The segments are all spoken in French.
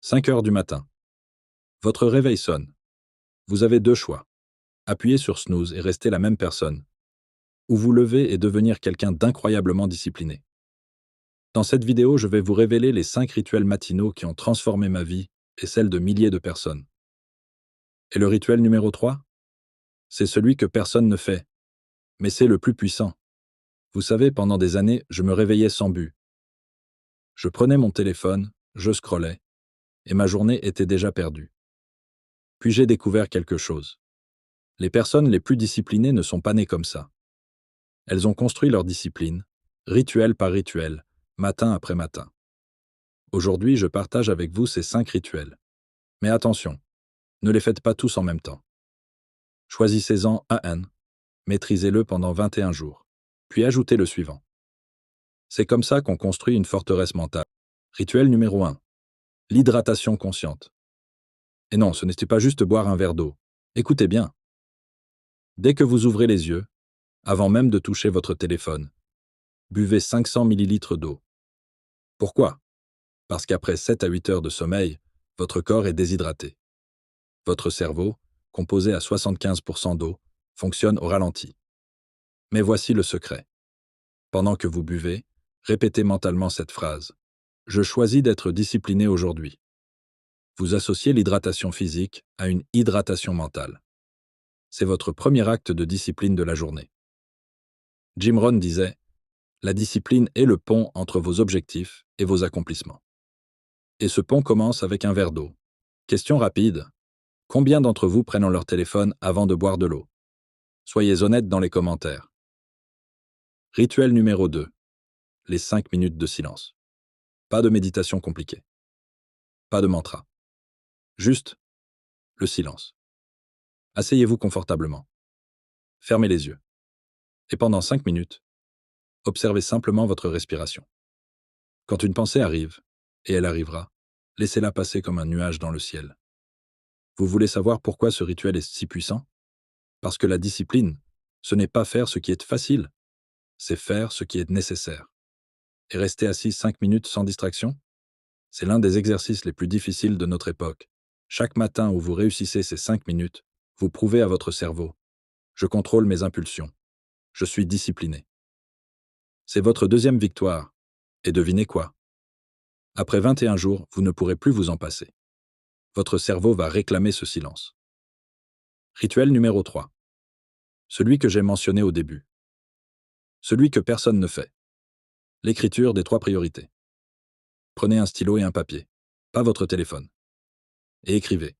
5 heures du matin. Votre réveil sonne. Vous avez deux choix. Appuyer sur snooze et rester la même personne, ou vous lever et devenir quelqu'un d'incroyablement discipliné. Dans cette vidéo, je vais vous révéler les 5 rituels matinaux qui ont transformé ma vie et celle de milliers de personnes. Et le rituel numéro 3? C'est celui que personne ne fait, mais c'est le plus puissant. Vous savez, pendant des années, je me réveillais sans but. Je prenais mon téléphone, je scrollais, et ma journée était déjà perdue. Puis j'ai découvert quelque chose. Les personnes les plus disciplinées ne sont pas nées comme ça. Elles ont construit leur discipline, rituel par rituel, matin après matin. Aujourd'hui, je partage avec vous ces 5 rituels. Mais attention, ne les faites pas tous en même temps. Choisissez-en un, maîtrisez-le pendant 21 jours, puis ajoutez le suivant. C'est comme ça qu'on construit une forteresse mentale. Rituel numéro 1. L'hydratation consciente. Et non, ce n'était pas juste boire un verre d'eau. Écoutez bien. Dès que vous ouvrez les yeux, avant même de toucher votre téléphone, buvez 500 ml d'eau. Pourquoi? Parce qu'après 7 à 8 heures de sommeil, votre corps est déshydraté. Votre cerveau, composé à 75% d'eau, fonctionne au ralenti. Mais voici le secret. Pendant que vous buvez, répétez mentalement cette phrase. Je choisis d'être discipliné aujourd'hui. Vous associez l'hydratation physique à une hydratation mentale. C'est votre premier acte de discipline de la journée. Jim Rohn disait « La discipline est le pont entre vos objectifs et vos accomplissements. » Et ce pont commence avec un verre d'eau. Question rapide. Combien d'entre vous prennent leur téléphone avant de boire de l'eau? Soyez honnêtes dans les commentaires. Rituel numéro 2. Les 5 minutes de silence. Pas de méditation compliquée. Pas de mantra. Juste le silence. Asseyez-vous confortablement. Fermez les yeux. Et pendant 5 minutes, observez simplement votre respiration. Quand une pensée arrive, et elle arrivera, laissez-la passer comme un nuage dans le ciel. Vous voulez savoir pourquoi ce rituel est si puissant? Parce que la discipline, ce n'est pas faire ce qui est facile, c'est faire ce qui est nécessaire. Et rester assis 5 minutes sans distraction? C'est l'un des exercices les plus difficiles de notre époque. Chaque matin où vous réussissez ces 5 minutes, vous prouvez à votre cerveau « Je contrôle mes impulsions. Je suis discipliné. » C'est votre deuxième victoire. Et devinez quoi? Après 21 jours, vous ne pourrez plus vous en passer. Votre cerveau va réclamer ce silence. Rituel numéro 3. Celui que j'ai mentionné au début. Celui que personne ne fait. L'écriture des 3 priorités. Prenez un stylo et un papier, pas votre téléphone. Et écrivez.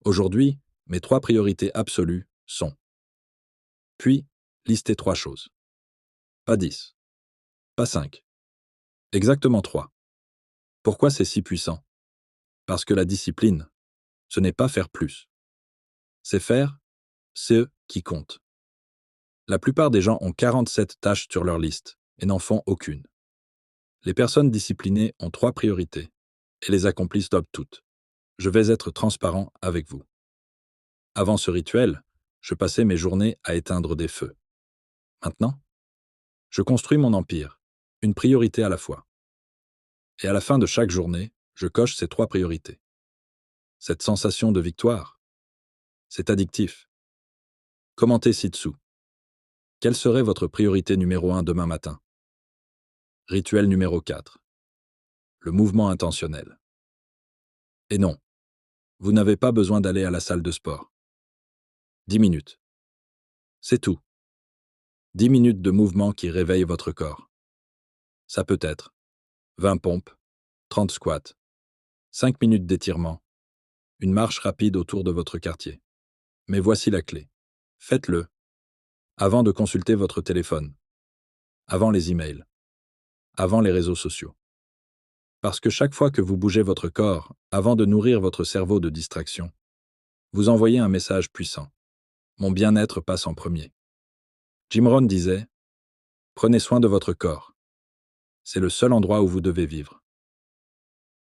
Aujourd'hui, mes 3 priorités absolues sont. Puis, listez 3 choses. Pas 10. Pas 5. Exactement 3. Pourquoi c'est si puissant? Parce que la discipline, ce n'est pas faire plus. C'est faire ce qui compte. La plupart des gens ont 47 tâches sur leur liste et n'en font aucune. Les personnes disciplinées ont 3 priorités et les accomplissent toutes. Je vais être transparent avec vous. Avant ce rituel, je passais mes journées à éteindre des feux. Maintenant, je construis mon empire, une priorité à la fois. Et à la fin de chaque journée, je coche ces 3 priorités. Cette sensation de victoire, c'est addictif. Commentez ci-dessous. Quelle serait votre priorité numéro 1 demain matin? Rituel numéro 4. Le mouvement intentionnel. Et non, vous n'avez pas besoin d'aller à la salle de sport. 10 minutes. C'est tout. 10 minutes de mouvement qui réveille votre corps. Ça peut être 20 pompes, 30 squats, 5 minutes d'étirement, une marche rapide autour de votre quartier. Mais voici la clé. Faites-le avant de consulter votre téléphone, avant les emails, avant les réseaux sociaux. Parce que chaque fois que vous bougez votre corps, avant de nourrir votre cerveau de distraction, vous envoyez un message puissant. Mon bien-être passe en premier. Jim Rohn disait « Prenez soin de votre corps. C'est le seul endroit où vous devez vivre. »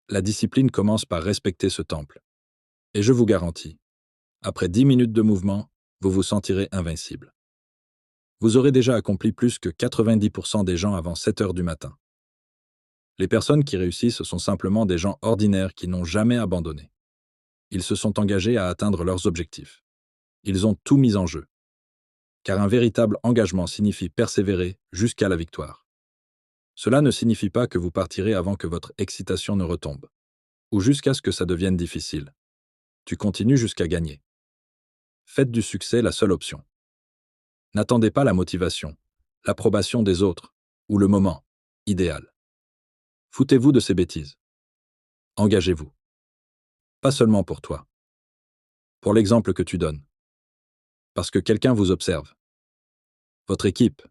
La discipline commence par respecter ce temple. Et je vous garantis, après 10 minutes de mouvement, vous vous sentirez invincible. Vous aurez déjà accompli plus que 90% des gens avant 7 heures du matin. Les personnes qui réussissent sont simplement des gens ordinaires qui n'ont jamais abandonné. Ils se sont engagés à atteindre leurs objectifs. Ils ont tout mis en jeu. Car un véritable engagement signifie persévérer jusqu'à la victoire. Cela ne signifie pas que vous partirez avant que votre excitation ne retombe, ou jusqu'à ce que ça devienne difficile. Tu continues jusqu'à gagner. Faites du succès la seule option. N'attendez pas la motivation, l'approbation des autres, ou le moment idéal. Foutez-vous de ces bêtises. Engagez-vous. Pas seulement pour toi. Pour l'exemple que tu donnes. Parce que quelqu'un vous observe. Votre équipe.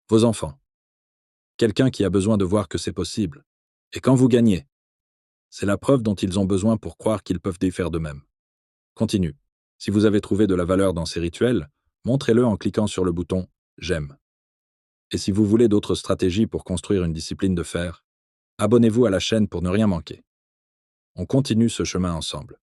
Vos enfants. Quelqu'un qui a besoin de voir que c'est possible. Et quand vous gagnez, c'est la preuve dont ils ont besoin pour croire qu'ils peuvent y faire de même. Continue. Si vous avez trouvé de la valeur dans ces rituels, montrez-le en cliquant sur le bouton « J'aime ». Et si vous voulez d'autres stratégies pour construire une discipline de fer, abonnez-vous à la chaîne pour ne rien manquer. On continue ce chemin ensemble.